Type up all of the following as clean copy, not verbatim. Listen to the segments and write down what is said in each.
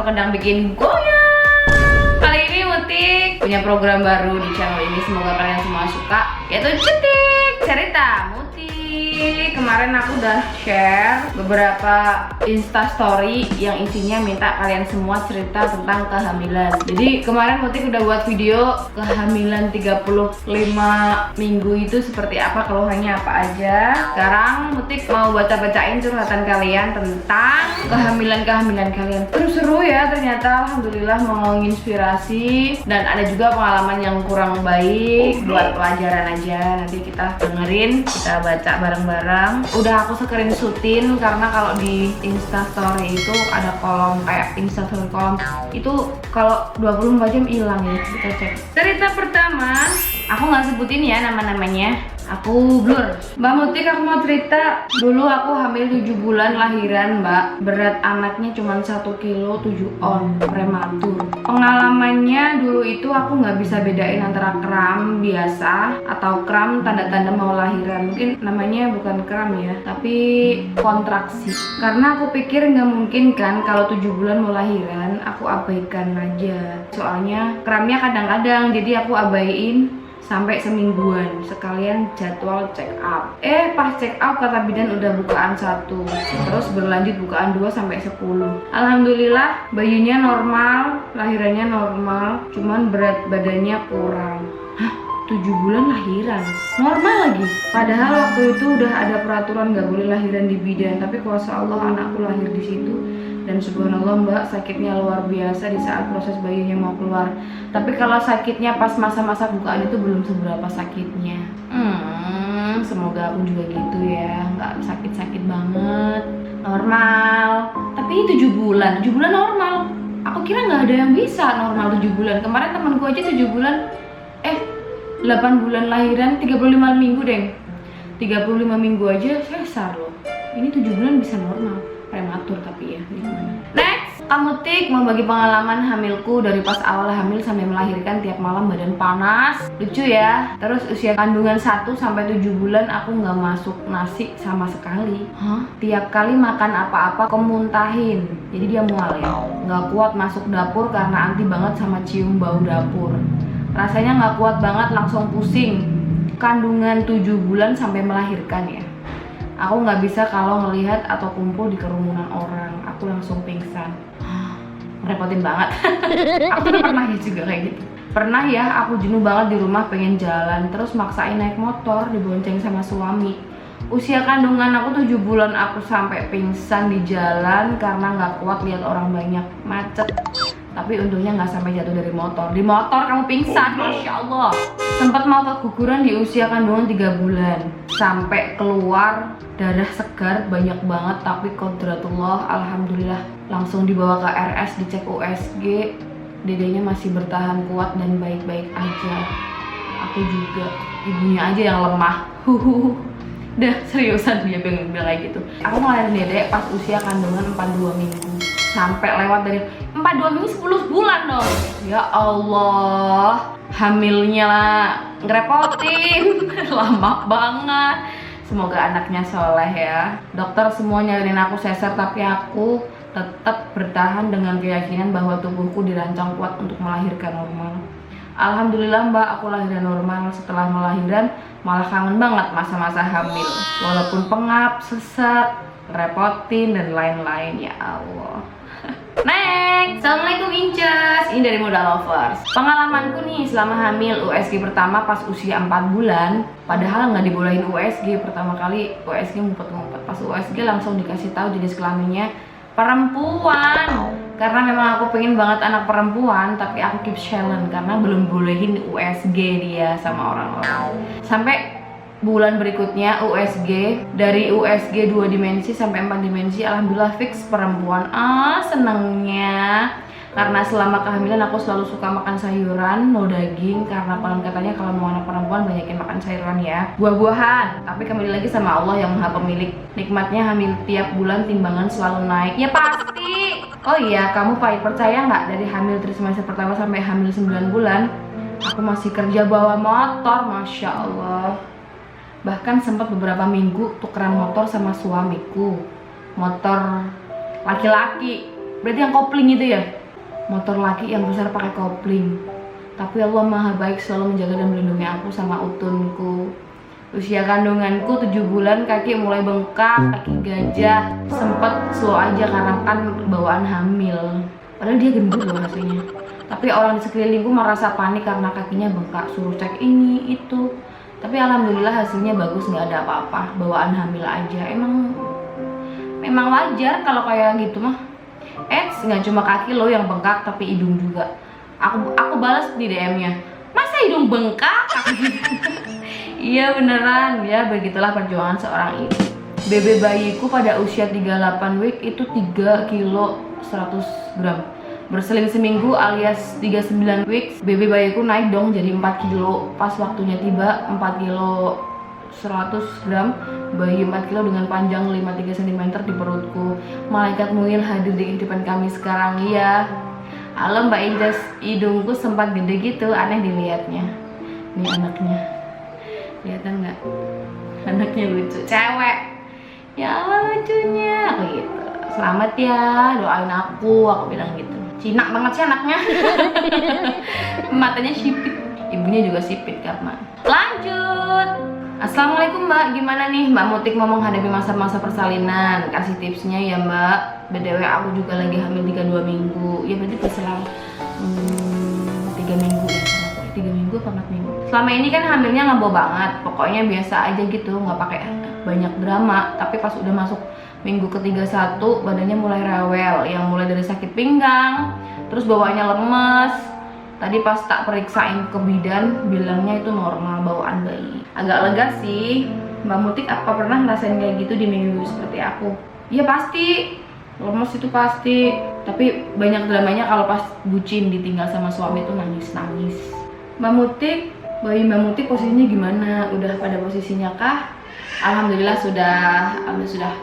Kendang bikin goyang. Kali ini Mutik punya program baru di channel ini, semoga kalian semua suka, yaitu Cetik Cerita Mutik. Kemarin aku udah share beberapa instastory yang isinya minta kalian semua cerita tentang kehamilan. Jadi kemarin Mutik udah buat video kehamilan 35 minggu itu seperti apa, keluhannya apa aja. Sekarang Mutik mau baca-bacain curhatan kalian tentang kehamilan kalian. Terus seru ya ternyata, alhamdulillah menginspirasi, dan ada juga pengalaman yang kurang baik buat pelajaran aja. Nanti kita dengerin, kita baca bareng-bareng. Udah aku screenshotin karena kalau di Instastory itu ada kolom kayak Instastory kolom itu kalau 24 jam hilang ya, kita cek. Cerita pertama, aku nggak sebutin ya nama-namanya, aku blur. Mbak Mutik, aku mau cerita. Dulu aku hamil 7 bulan lahiran, Mbak. Berat anaknya cuma 1 kilo 7 on, prematur. Pengalamannya dulu itu aku nggak bisa bedain antara kram biasa atau kram tanda-tanda mau lahiran. Mungkin namanya bukan kram ya, tapi kontraksi. Karena aku pikir nggak mungkin kan kalau 7 bulan mau lahiran, aku abaikan aja. Soalnya kramnya kadang-kadang, jadi aku abaiin sampai semingguan, sekalian jadwal check up. Pas check up kata bidan udah bukaan 1, terus berlanjut bukaan 2 sampai 10. Alhamdulillah bayinya normal, lahirannya normal, cuman berat badannya kurang. 7 bulan lahiran normal lagi, padahal waktu itu udah ada peraturan nggak boleh lahiran di bidan, tapi kuasa Allah anakku lahir di situ. Dan subhanallah Mbak, sakitnya luar biasa di saat proses bayinya mau keluar. Tapi kalau sakitnya pas masa-masa bukaan itu belum seberapa sakitnya. Semoga aku juga gitu ya, nggak sakit-sakit banget, normal. Tapi ini 7 bulan normal. Aku kira nggak ada yang bisa normal 7 bulan. Kemarin temanku aja 7 bulan, 8 bulan lahiran, 35 minggu deh. 35 minggu aja sesar loh. Ini 7 bulan bisa normal, prematur tapi ya gimana. Next, Mutik mau bagi pengalaman hamilku dari pas awal hamil sampai melahirkan. Tiap malam badan panas, lucu ya. Terus usia kandungan 1 sampai 7 bulan aku nggak masuk nasi sama sekali. Tiap kali makan apa-apa kemuntahin, jadi dia mual ya. Nggak kuat masuk dapur karena anti banget sama cium bau dapur. Rasanya nggak kuat banget, langsung pusing. Kandungan 7 bulan sampai melahirkan ya. Aku nggak bisa kalau ngelihat atau kumpul di kerumunan orang, aku langsung pingsan. Ngerepotin banget. Aku tuh pernah ya juga kayak gitu. Pernah ya, aku jenuh banget di rumah pengen jalan, terus maksain naik motor dibonceng sama suami. Usia kandungan aku 7 bulan aku sampai pingsan di jalan karena nggak kuat lihat orang banyak, macet. Tapi untungnya nggak sampai jatuh dari motor. Di motor kamu pingsan, Masya Allah. Sempat mau keguguran di usia kandungan 3 bulan. Sampai keluar darah segar banyak banget, tapi kodratullah, alhamdulillah langsung dibawa ke RS, dicek USG. Dedenya masih bertahan kuat dan baik-baik aja. Aku juga, ibunya aja yang lemah. Dah seriusan dia bilang kayak gitu. Aku ngelahirin dedek pas usia kandungan 42 minggu. Sampai lewat dari 42 minggu 10 bulan dong. Ya Allah, hamilnya ngerepotin. Lama banget. Semoga anaknya soleh ya. Dokter semua nyariin aku sesar, tapi aku tetap bertahan dengan keyakinan bahwa tubuhku dirancang kuat untuk melahirkan normal. Alhamdulillah Mbak, aku lahiran normal. Setelah melahirkan malah kangen banget masa-masa hamil. Walaupun pengap, sesak, repotin dan lain-lain, ya Allah. Next, assalamualaikum Incas. Ini dari Modal Lovers. Pengalamanku nih selama hamil USG pertama pas usia 4 bulan. Padahal nggak dibolehin USG, pertama kali USG ngumpet-ngumpet. Pas USG langsung dikasih tahu jenis kelaminnya perempuan. Karena memang aku pengen banget anak perempuan, tapi aku keep silent karena belum bolehin USG dia sama orang-orang. Sampai bulan berikutnya USG, dari USG 2 dimensi sampai 4 dimensi, alhamdulillah fix perempuan. Senengnya karena selama kehamilan aku selalu suka makan sayuran, no daging, karena konon katanya kalau mau anak perempuan banyakin makan sayuran ya, buah-buahan. Tapi kembali lagi sama Allah yang maha pemilik. Nikmatnya hamil tiap bulan timbangan selalu naik. Ya pasti. Oh iya, kamu percaya nggak, dari hamil trimester pertama sampai hamil 9 bulan aku masih kerja bawa motor, Masya Allah. Bahkan sempat beberapa minggu tukeran motor sama suamiku, motor laki-laki, berarti yang kopling itu ya. motor laki yang besar pakai kopling. Tapi Allah Maha Baik selalu menjaga dan melindungi aku sama utunku. Usia kandunganku 7 bulan, kaki mulai bengkak, kaki gajah. Sempet slow aja karena kan bawaan hamil. Padahal dia gendut loh rasanya. Tapi orang di sekelilingku merasa panik karena kakinya bengkak, suruh cek ini, itu. Tapi alhamdulillah hasilnya bagus, nggak ada apa-apa, bawaan hamil aja. Memang wajar kalau kayak gitu mah. Nggak cuma kaki lo yang bengkak, tapi hidung juga. Aku balas di DM-nya, masa hidung bengkak? Iya beneran, ya begitulah perjuangan seorang ibu. BB bayiku pada usia 38 week itu 3 kilo 100 gram. Berseling seminggu alias 39 weeks, BB bayiku naik dong jadi 4 kilo. Pas waktunya tiba 4 kilo 100 gram, bayi 4 kilo dengan panjang 53 cm di perutku. Malaikat mungil hadir di kehidupan kami sekarang, iya. Halo Mbak Injas, hidungku sempat gede gitu, aneh dilihatnya. Ini anaknya, kelihatan nggak? Anaknya lucu, cewek. Ya lucunya, aku gitu. Selamat ya, doain aku bilang gitu. Cinak banget sih anaknya. Matanya sipit, ibunya juga sipit karena. Lanjut. Assalamualaikum Mbak, gimana nih Mbak Mutik mau menghadapi masa-masa persalinan? Kasih tipsnya ya Mbak. BTW aku juga lagi hamil 32 minggu. Ya berarti berselang 3 minggu ya. 3 minggu apa 4 minggu. Selama ini kan hamilnya ngebo banget. Pokoknya biasa aja gitu, nggak pakai banyak drama. Tapi pas udah masuk minggu ke-31 badannya mulai rewel. Yang mulai dari sakit pinggang, terus bawaannya lemes. Tadi pas tak periksain ke bidan, bilangnya itu normal bawaan bayi. Agak lega sih. Mbak Mutik apa pernah ngerasain kayak gitu di minggu seperti aku? Iya pasti, lemes itu pasti. Tapi banyak dramanya kalau pas bucin ditinggal sama suami itu nangis-nangis. Mbak Mutik, bayi Mbak Mutik posisinya gimana? Udah pada posisinya kah? Alhamdulillah sudah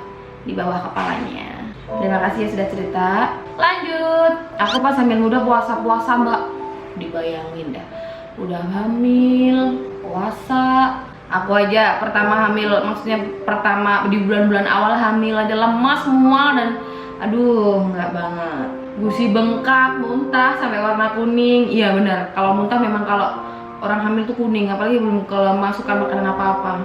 di bawah kepalanya. Terima kasih ya sudah cerita. Lanjut, aku pas hamil muda puasa-puasa Mbak. Dibayangin dah, udah hamil, puasa. Aku aja pertama hamil, maksudnya pertama di bulan-bulan awal hamil aja lemas semua dan aduh nggak banget. Gusi bengkak, muntah sampai warna kuning. Iya benar, kalau muntah memang kalau orang hamil tuh kuning, apalagi belum kalau masukkan makanan apa-apa.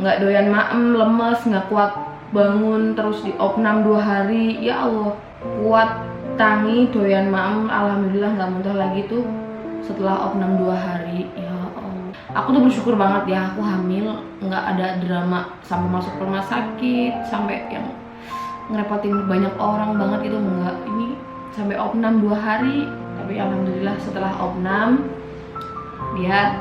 Nggak doyan maem, lemes, nggak kuat bangun, terus di opnam 2 hari. Ya Allah, kuat tangi, doyan maem, alhamdulillah nggak muntah lagi tuh setelah opnam 2 hari. Ya Allah, aku tuh bersyukur banget ya aku hamil, nggak ada drama sampai masuk rumah sakit, sampai yang ngerepotin banyak orang banget gitu, enggak. Ini sampai opnam 2 hari, tapi alhamdulillah setelah opnam dia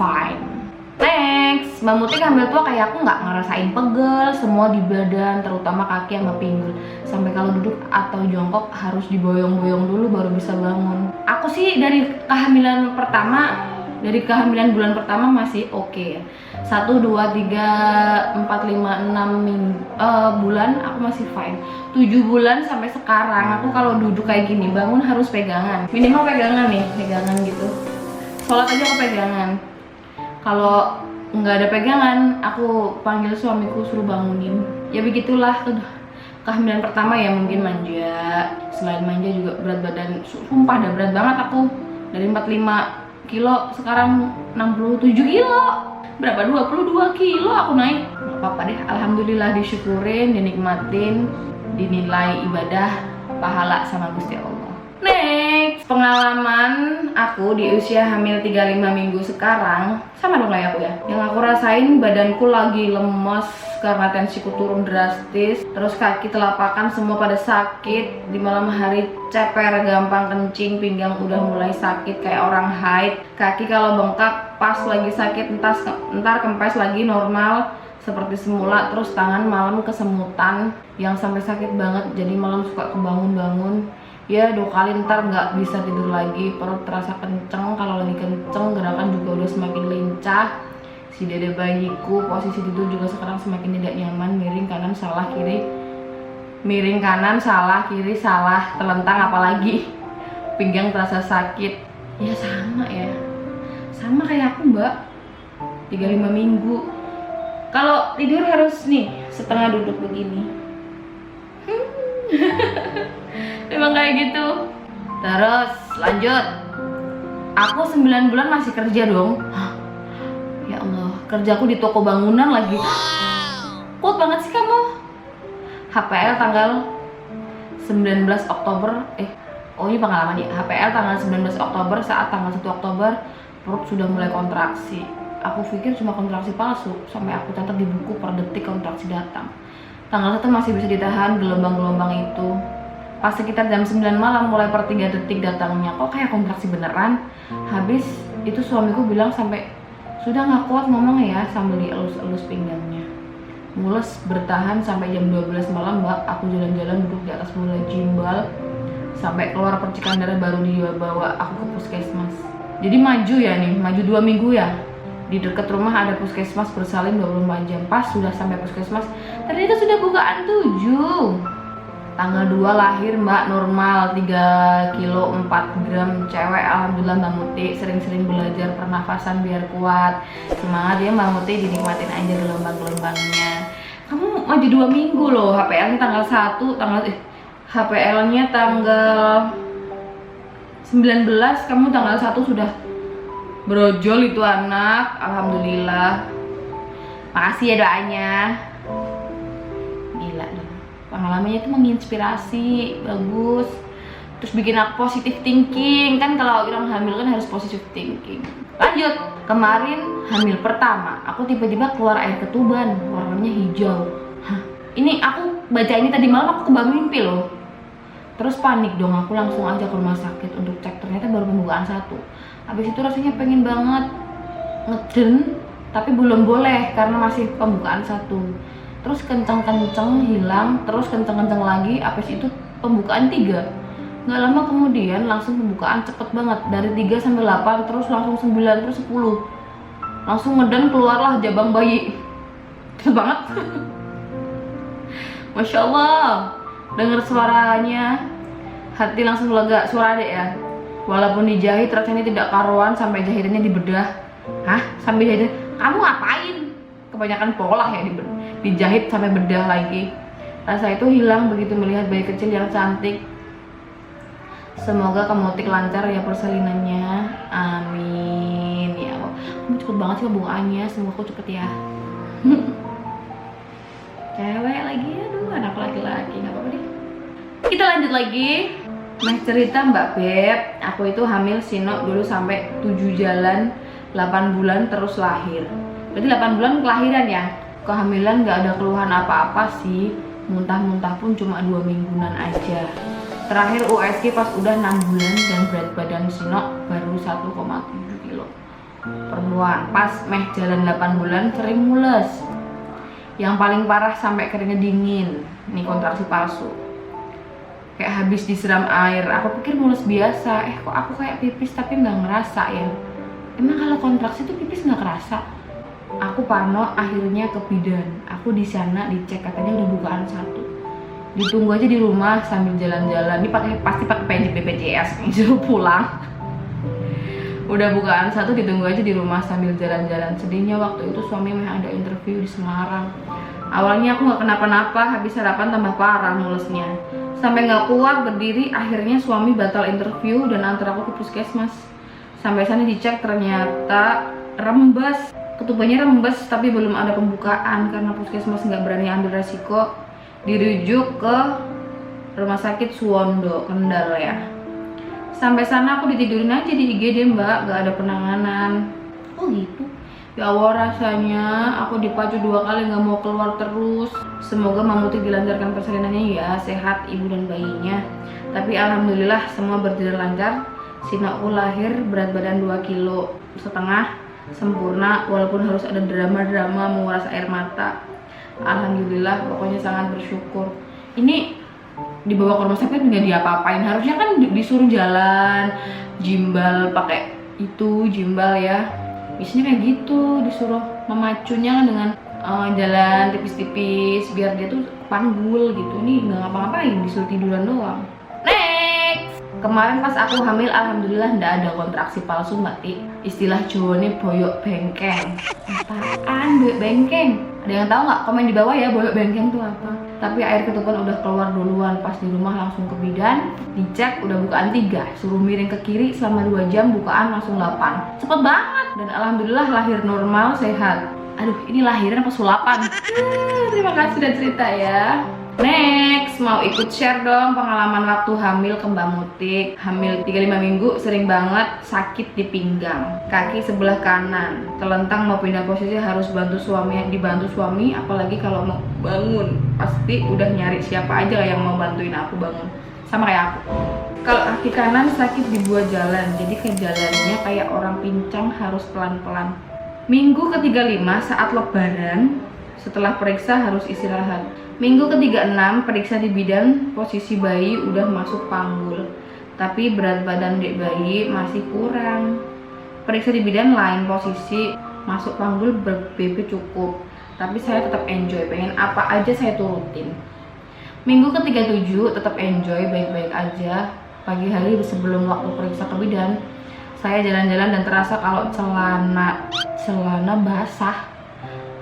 fine. Next, Mbak Mutik hamil tua kayak aku nggak ngerasain pegel semua di badan, terutama kaki sama pinggul. Sampai kalau duduk atau jongkok harus diboyong-boyong dulu baru bisa bangun. Aku sih dari kehamilan bulan pertama masih oke. 1, 2, 3, 4, 5, 6 bulan aku masih fine. 7 bulan sampai sekarang aku kalau duduk kayak gini bangun harus pegangan. Minimal pegangan nih, pegangan gitu. Sholat aja aku pegangan. Kalau nggak ada pegangan, aku panggil suamiku suruh bangunin. Ya begitulah kehamilan pertama ya, mungkin manja. Selain manja juga berat badan, sumpah dah berat banget aku. Dari 45 kilo sekarang 67 kilo. Berapa? 22 kilo aku naik. Nggak apa-apa deh, alhamdulillah disyukurin, dinikmatin, dinilai ibadah, pahala sama Gusti Allah. Next, pengalaman aku di usia hamil 35 minggu sekarang sama dong kayak aku ya. Yang aku rasain badanku lagi lemes karena tensiku turun drastis. Terus kaki telapakan semua pada sakit. Di malam hari ceper, gampang kencing, pinggang udah mulai sakit kayak orang haid. Kaki kalau bengkak pas lagi sakit entar kempes lagi normal seperti semula. Terus tangan malam kesemutan yang sampai sakit banget. Jadi malam suka kebangun-bangun. Ya 2 kali ntar nggak bisa tidur lagi, perut terasa kenceng, kalau lagi kenceng gerakan juga udah semakin lincah. Si dede bayiku posisi tidur juga sekarang semakin tidak nyaman, miring kanan salah kiri, miring kanan salah kiri salah, telentang apalagi, pinggang terasa sakit. Ya sama kayak aku Mbak, 35 minggu. Kalau tidur harus nih setengah duduk begini. Memang kayak gitu. Terus lanjut, aku 9 bulan masih kerja dong. Ya Allah, kerjaku di toko bangunan lagi. Kuat banget sih kamu. HPL tanggal 19 Oktober. Oh ini pengalaman ya. HPL tanggal 19 Oktober, saat tanggal 1 Oktober perut sudah mulai kontraksi. Aku pikir cuma kontraksi palsu, sampai aku catat di buku per detik kontraksi datang. Tanggal 1 masih bisa ditahan gelombang-gelombang itu. Pas sekitar jam 9 malam mulai per 3 detik datangnya. Kok kayak kontraksi beneran? Habis itu suamiku bilang sampai sudah nggak kuat ngomong ya, sambil dielus-elus pinggangnya. Mules bertahan sampai jam 12 malam mbak. Aku jalan-jalan duduk di atas bola gimbal sampai keluar percikan darah, baru dibawa aku ke puskesmas. Jadi maju ya nih, maju 2 minggu ya. Di dekat rumah ada puskesmas bersalin 24 jam. Pas sudah sampai puskesmas, ternyata sudah bukaan 7. Tanggal 2 lahir mbak, normal 3 kilo 4 gram, cewek. Alhamdulillah Mbak Muti, sering-sering belajar pernafasan biar kuat. Semangat ya Mbak Muti, dinikmatin aja gelombang-gelombangnya. Kamu maju 2 minggu loh, HPL-nya tanggal 1, HPL-nya tanggal 19, kamu tanggal 1 sudah brojol itu anak. Alhamdulillah. Makasih ya doanya. Gila dong. Pengalamannya itu menginspirasi, bagus. Terus bikin aku positive thinking. Kan kalau orang hamil kan harus positive thinking. Lanjut. Kemarin hamil pertama, aku tiba-tiba keluar air ketuban, warnanya hijau. Ini aku baca ini tadi malam, aku kebawa mimpi loh. Terus panik dong, aku langsung aja ke rumah sakit untuk cek, ternyata baru pembukaan 1. Habis itu rasanya pengen banget ngeden, tapi belum boleh karena masih pembukaan 1. Terus kenceng-kenceng hilang, terus kenceng-kenceng lagi, habis itu pembukaan 3. Nggak lama kemudian langsung pembukaan cepet banget, dari 3 sampai 8, terus langsung 9, terus 10. Langsung ngeden, keluarlah jabang bayi. Cepet banget. Masya Allah. Dengar suaranya, hati langsung lega. Suara adek ya. Walaupun dijahit rasanya tidak karuan, sampai jahitannya dibedah. Hah? Sampai jahit? Kamu ngapain? Kebanyakan pola ya dijahit sampai bedah lagi. Rasa itu hilang begitu melihat bayi kecil yang cantik. Semoga kemotik lancar ya persalinannya. Amin ya Allah. Kamu cepet banget sih pembukaannya. Semoga aku cepet ya. Cewek lagi, aduh anak laki-laki, nggak apa-apa deh. Kita lanjut lagi. Nah cerita Mbak Beb, aku itu hamil Sino dulu sampai 7 jalan, 8 bulan terus lahir. Berarti 8 bulan kelahiran ya. Kehamilan nggak ada keluhan apa-apa sih. Muntah-muntah pun cuma 2 mingguan aja. Terakhir USG pas udah 6 bulan dan berat badan Sino baru 1,7 kilo. Perempuan, pas meh jalan 8 bulan sering mules. Yang paling parah sampai keringet dingin. Nih kontraksi palsu. Kayak habis disiram air. Aku pikir mules biasa. Kok aku kayak pipis tapi nggak ngerasa ya. Emang kalau kontraksi tuh pipis nggak kerasa? Aku parno, akhirnya ke bidan. Aku di sana dicek, katanya udah bukaan 1. Ditunggu aja di rumah sambil jalan-jalan. Ini pasti pakai BPJS nih, suruh pulang. Udah bukaan 1, ditunggu aja di rumah sambil jalan-jalan. Sedihnya waktu itu suami memang ada interview di Semarang. Awalnya aku nggak kenapa-napa, habis sarapan tambah parah mulesnya. Sampai nggak kuat berdiri, akhirnya suami batal interview dan antar aku ke puskesmas. Sampai sana dicek, ternyata rembes. Ketubannya rembes tapi belum ada pembukaan karena puskesmas nggak berani ambil resiko. Dirujuk ke rumah sakit Suwondo, Kendal ya. Sampai sana aku ditidurin aja di IGD mbak, gak ada penanganan. Oh gitu. Ya Allah, rasanya aku dipacu 2 kali, gak mau keluar terus. Semoga Mamuti dilancarkan persalinannya ya, sehat ibu dan bayinya. Tapi alhamdulillah semua berjalan lancar. Sinoku lahir berat badan 2,5 kilo, sempurna walaupun harus ada drama-drama menguras air mata. Alhamdulillah, pokoknya sangat bersyukur. Ini dibawa ke rumah sakit nggak diapa-apain, harusnya kan disuruh jalan gimbal, pakai itu gimbal ya, biasanya kayak gitu, disuruh memacunya kan dengan jalan tipis-tipis biar dia tuh panggul gitu. Ini nggak ngapa-ngapain, disuruh tiduran doang. Next, kemarin pas aku hamil alhamdulillah nggak ada kontraksi palsu mbak Ti. Istilah Jawanya boyok bengkeng. Apaan boyok bengkeng? Ada yang tahu nggak? Komen di bawah ya, boyok bengkeng tuh apa. tapi air ketuban udah keluar duluan. Pas di rumah langsung ke bidan, dicek udah bukaan 3, suruh miring ke kiri selama 2 jam, bukaan langsung 8. Cepet banget, dan alhamdulillah lahir normal, sehat. Aduh, ini lahiran apa sulapan? Terima kasih udah cerita ya. Next, mau ikut share dong pengalaman waktu hamil ke Mbak Mutik. Hamil 35 minggu, sering banget sakit di pinggang, kaki sebelah kanan, telentang mau pindah posisi harus dibantu suami, apalagi kalau mau bangun. Pasti udah nyari siapa aja yang mau bantuin aku bangun, sama kayak aku. Kalau kaki kanan sakit di buah jalan, jadi ke jalannya kayak orang pincang, harus pelan-pelan. Minggu ke-35 saat lebaran, setelah periksa harus istirahat. Minggu ke-36 periksa di bidan, posisi bayi udah masuk panggul, tapi berat badan dek bayi masih kurang. Periksa di bidan lain posisi, masuk panggul BB cukup, tapi saya tetap enjoy, pengen apa aja saya turutin. Minggu ke-37 tetap enjoy, baik-baik aja. Pagi hari sebelum waktu periksa ke bidan, saya jalan-jalan dan terasa kalau celana basah.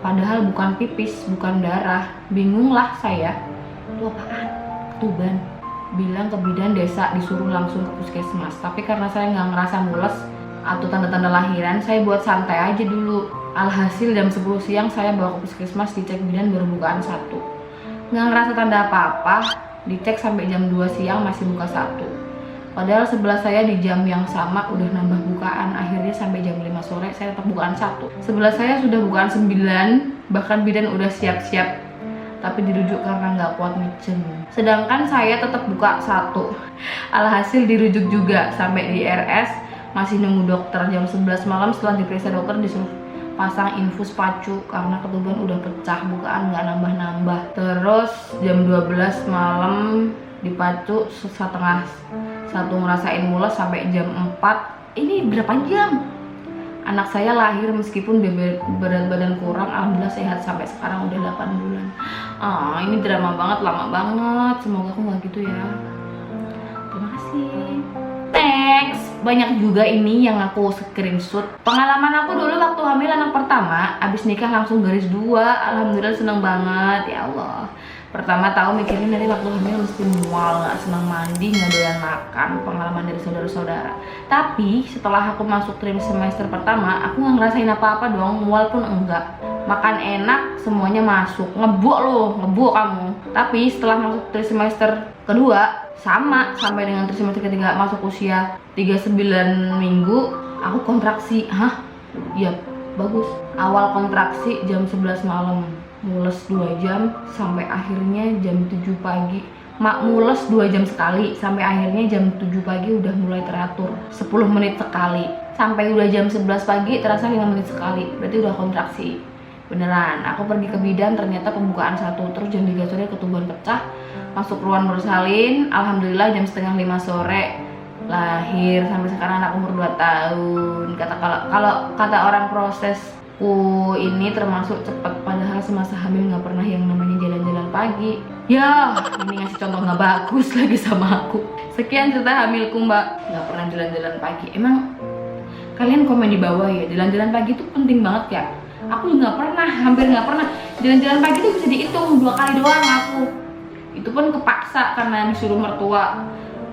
Padahal bukan pipis, bukan darah. Bingung lah saya. Itu apaan? Ketuban. Bilang ke bidan desa, disuruh langsung ke puskesmas. Tapi karena saya nggak ngerasa mules atau tanda-tanda lahiran, saya buat santai aja dulu. Alhasil jam 10 siang saya bawa ke puskesmas, dicek bidan baru bukaan 1. Nggak ngerasa tanda apa-apa, dicek sampai jam 2 siang masih buka 1. Padahal sebelah saya di jam yang sama udah nambah bukaan. Akhirnya sampai jam 5 sore saya tetap bukaan 1. Sebelah saya sudah bukaan 9, bahkan bidan udah siap-siap, tapi dirujuk karena nggak kuat micen. Sedangkan saya tetap buka 1. Alhasil dirujuk juga sampai di RS, masih nunggu dokter. Jam 11 malam setelah diperiksa dokter disuruh pasang infus pacu karena ketuban udah pecah, bukaan nggak nambah-nambah. Terus jam 12 malam dipacu setengah 1, ngerasain mules sampai jam 4. Ini berapa jam? Anak saya lahir meskipun berat badan kurang, alhamdulillah sehat sampai sekarang udah 8 bulan. Ini drama banget, lama banget. Semoga aku nggak gitu ya. Terima kasih. Next, banyak juga ini yang aku screenshot. Pengalaman aku dulu waktu hamil anak pertama, abis nikah langsung garis 2. Alhamdulillah seneng banget, ya Allah. Pertama tahu mikirin dari waktu hamil mesti mual, nggak senang mandi, nggak doyan makan. Pengalaman dari saudara-saudara. Tapi setelah aku masuk trimester pertama, aku nggak ngerasain apa-apa dong, mual pun enggak. Makan enak, semuanya masuk. Ngebuk loh, ngebuk kamu. Tapi setelah masuk trimester kedua, sama sampai dengan trimester ketiga masuk usia 39 minggu, aku kontraksi. Hah? Iya, bagus. Awal kontraksi jam 11 malam. Mules 2 jam sampai akhirnya jam 7 pagi. Mules 2 jam sekali sampai akhirnya jam 7 pagi udah mulai teratur. 10 menit sekali. Sampai udah jam 11 pagi terasa 5 menit sekali. Berarti udah kontraksi. Beneran, aku pergi ke bidan ternyata pembukaan 1. Terus jam 3 sore ketuban pecah. Masuk ruang bersalin, alhamdulillah jam setengah 5 sore lahir. Sampai sekarang anak umur 2 tahun. Kalau kata orang prosesku ini termasuk cepat, padahal semasa hamil nggak pernah yang namanya jalan-jalan pagi. Ya, ini ngasih contoh nggak bagus lagi sama aku. Sekian cerita hamilku mbak, nggak pernah jalan-jalan pagi. Emang kalian komen di bawah ya, jalan-jalan pagi itu penting banget ya. Aku nggak pernah, hampir nggak pernah. Jalan-jalan pagi itu bisa dihitung 2 kali doang aku. Itu pun kepaksa karena disuruh mertua.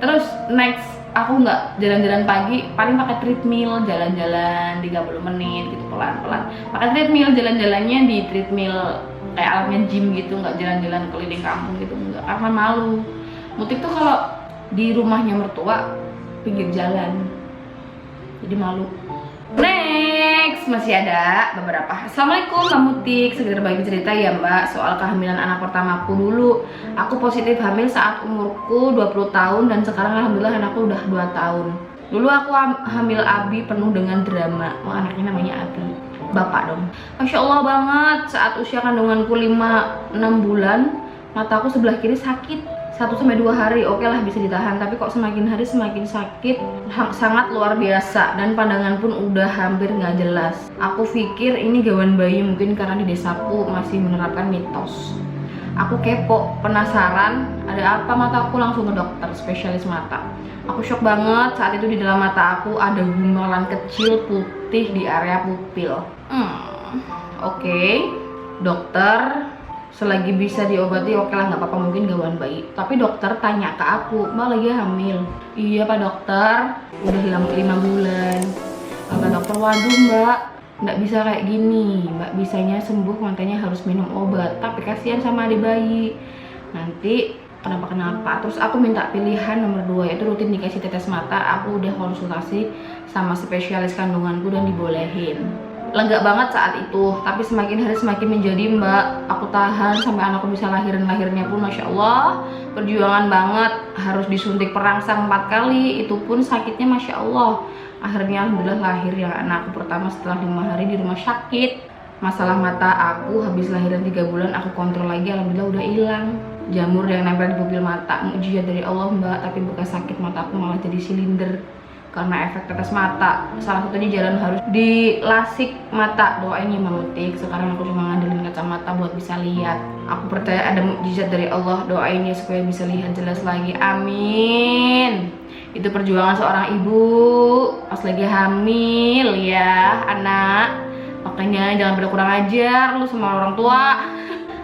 Terus next, aku nggak jalan-jalan pagi, paling pakai treadmill, jalan-jalan 30 menit gitu pelan-pelan. Pakai treadmill, jalan-jalannya di treadmill kayak alatnya gym gitu, nggak jalan-jalan keliling kampung gitu, nggak, karena malu. Mutik tuh kalau di rumahnya mertua pinggir jalan, jadi malu. Next, masih ada beberapa. Assalamualaikum Mbak Mutik, sekedar bagi cerita ya Mbak soal kehamilan anak pertamaku dulu. Aku positif hamil saat umurku 20 tahun dan sekarang alhamdulillah anakku udah 2 tahun. Dulu aku hamil Abi penuh dengan drama. Anaknya namanya Abi, bapak dong. Masya Allah banget, saat usia kandunganku 5-6 bulan, mataku sebelah kiri sakit 1-2 hari, oke lah bisa ditahan. Tapi kok semakin hari semakin sakit, sangat luar biasa. Dan pandangan pun udah hampir nggak jelas. Aku pikir ini gawan bayi, mungkin karena di desaku masih menerapkan mitos. Aku kepo, penasaran, ada apa mataku, langsung ke dokter spesialis mata. Aku shock banget, saat itu di dalam mata aku ada gumpalan kecil putih di area pupil. Oke, dokter selagi bisa diobati oke lah, nggak apa-apa, mungkin gangguan bayi. Tapi dokter tanya ke aku, Mbak lagi hamil? Iya Pak Dokter, udah 5 bulan. Kata dokter, waduh Mbak, nggak bisa kayak gini, Mbak bisanya sembuh makanya harus minum obat, tapi kasihan sama adik bayi nanti kenapa. Terus aku minta pilihan nomor 2, yaitu rutin dikasih tetes mata. Aku udah konsultasi sama spesialis kandunganku dan dibolehin. Lega banget saat itu, tapi semakin hari semakin menjadi Mbak. Aku tahan sampai anakku bisa lahirnya pun Masya Allah perjuangan banget, harus disuntik perangsang 4 kali, itu pun sakitnya Masya Allah. Akhirnya alhamdulillah lahir ya anakku pertama setelah 5 hari di rumah sakit. Masalah mata aku habis lahiran 3 bulan aku kontrol lagi, alhamdulillah udah hilang. Jamur yang nempel di pupil mata, mukjizat dari Allah Mbak, tapi bukan sakit mataku malah jadi silinder karena efek tetes mata. Salah satunya jalan harus dilasik mata. Doain ya Mamutik, sekarang aku cuma ngandelin kacamata buat bisa lihat. Aku percaya ada mukjizat dari Allah, doain ya supaya bisa lihat jelas lagi, amin. Itu perjuangan seorang ibu pas lagi hamil ya anak, makanya jangan pada kurang ajar lu sama orang tua.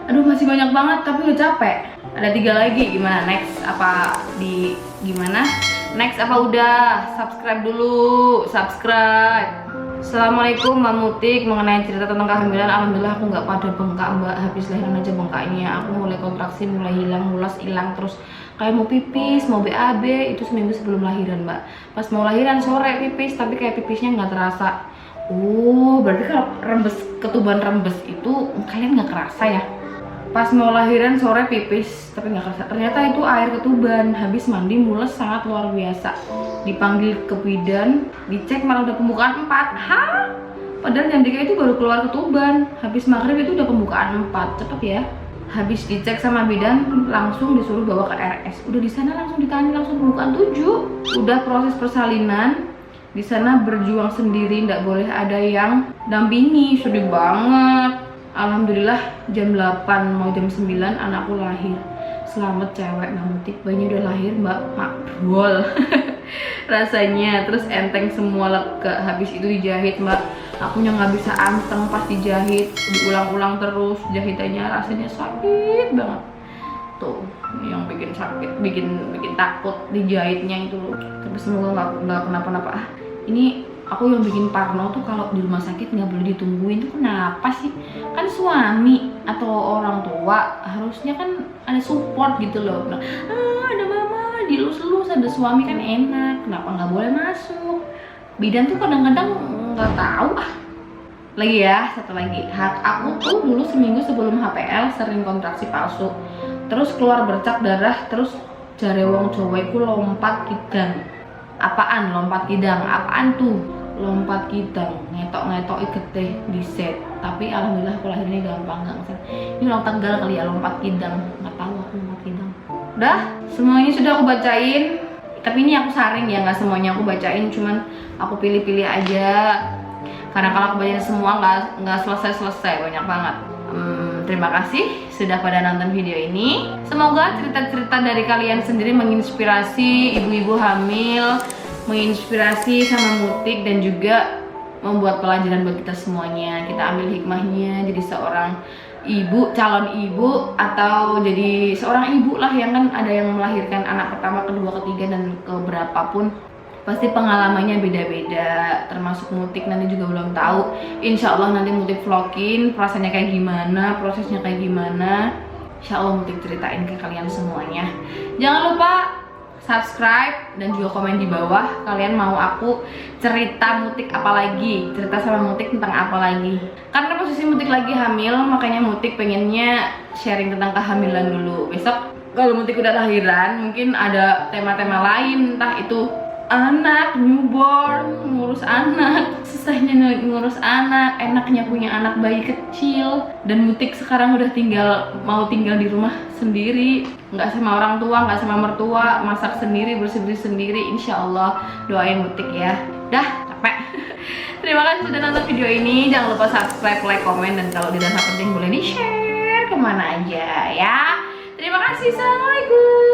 Aduh masih banyak banget tapi udah capek. Ada 3 lagi, gimana next? Apa di gimana? Next apa udah? Subscribe dulu, subscribe. Assalamualaikum Mbak Mutik, mengenai cerita tentang kehamilan, alhamdulillah aku nggak pada bengkak Mbak, habis lahiran aja bengkaknya. Aku mulai kontraksi, mulai hilang, mulas hilang, terus kayak mau pipis, mau BAB, itu seminggu sebelum lahiran Mbak. Pas mau lahiran sore pipis, tapi kayak pipisnya nggak terasa. Oh, berarti kalau ketuban rembes itu kalian nggak kerasa ya? Pas mau lahiran sore pipis tapi nggak kerasa, ternyata itu air ketuban. Habis mandi mules sangat luar biasa, dipanggil ke bidan, dicek malah udah pembukaan 4. Hah? Padahal jam 3 itu baru keluar ketuban, habis maghrib itu udah pembukaan 4. Cepet ya. Habis dicek sama bidan langsung disuruh bawa ke RS. Udah di sana langsung ditanya, langsung pembukaan 7. Udah proses persalinan di sana, berjuang sendiri, nggak boleh ada yang dampingi. Sedih banget. Alhamdulillah jam 8 mau jam 9 anakku lahir. Selamat cewek Mbak Mutik, bayinya udah lahir Mbak, makbul. Rasanya terus enteng semua, lega. Habis itu dijahit Mbak, akunya nggak bisa anteng pas dijahit, diulang-ulang terus jahitannya, rasanya sakit banget. Tuh yang bikin sakit, bikin takut dijahitnya itu. Tapi semoga nggak kenapa-napa. Ini aku yang bikin parno tuh kalau di rumah sakit nggak boleh ditungguin tuh kenapa sih? Kan suami atau orang tua harusnya kan ada support gitu loh. Nah, ada mama dilus-lus, ada suami kan enak. Kenapa nggak boleh masuk? Bidan tuh kadang-kadang nggak tahu Lagi ya, satu lagi. Aku tuh dulu seminggu sebelum HPL sering kontraksi palsu. Terus keluar bercak darah, terus jare wong Jawa iku lompat kidang. Apaan lompat kidang? Apaan tuh? Lompat kidang, ngetok getih di set. Tapi alhamdulillah aku lahirnya gampang, nggak ngeset. Ini orang Tegal kali ya, lompat kidang. Nggak tahu aku lompat kidang. Udah, semuanya sudah aku bacain. Tapi ini aku saring ya, nggak semuanya aku bacain, cuman aku pilih-pilih aja. Karena kalau aku bacain semua nggak selesai banyak banget. Terima kasih sudah pada nonton video ini. Semoga cerita-cerita dari kalian sendiri menginspirasi ibu-ibu hamil, menginspirasi sama Mutik, dan juga membuat pelajaran buat kita semuanya. Kita ambil hikmahnya jadi seorang ibu, calon ibu, atau jadi seorang ibu lah yang kan ada yang melahirkan anak pertama, kedua, ketiga, dan keberapa pun. Pasti pengalamannya beda-beda, termasuk Mutik nanti juga belum tahu. Insya Allah nanti Mutik vlogin perasaannya kayak gimana, prosesnya kayak gimana. Insya Allah Mutik ceritain ke kalian semuanya. Jangan lupa subscribe dan juga komen di bawah kalian mau aku cerita Mutik apa lagi, cerita sama Mutik tentang apa lagi. Karena posisi Mutik lagi hamil, makanya Mutik pengennya sharing tentang kehamilan dulu. Besok kalau Mutik udah lahiran mungkin ada tema-tema lain, entah itu anak, newborn, ngurus anak, susahnya ngurus anak, enaknya punya anak bayi kecil. Dan Mutik sekarang udah mau tinggal di rumah sendiri, nggak sama orang tua, nggak sama mertua, masak sendiri, bersih-bersih sendiri. Insya Allah doain Mutik ya. Dah capek. Terima kasih sudah nonton video ini. Jangan lupa subscribe, like, komen, dan kalau dirasa penting boleh di share kemana aja ya. Terima kasih. Assalamualaikum.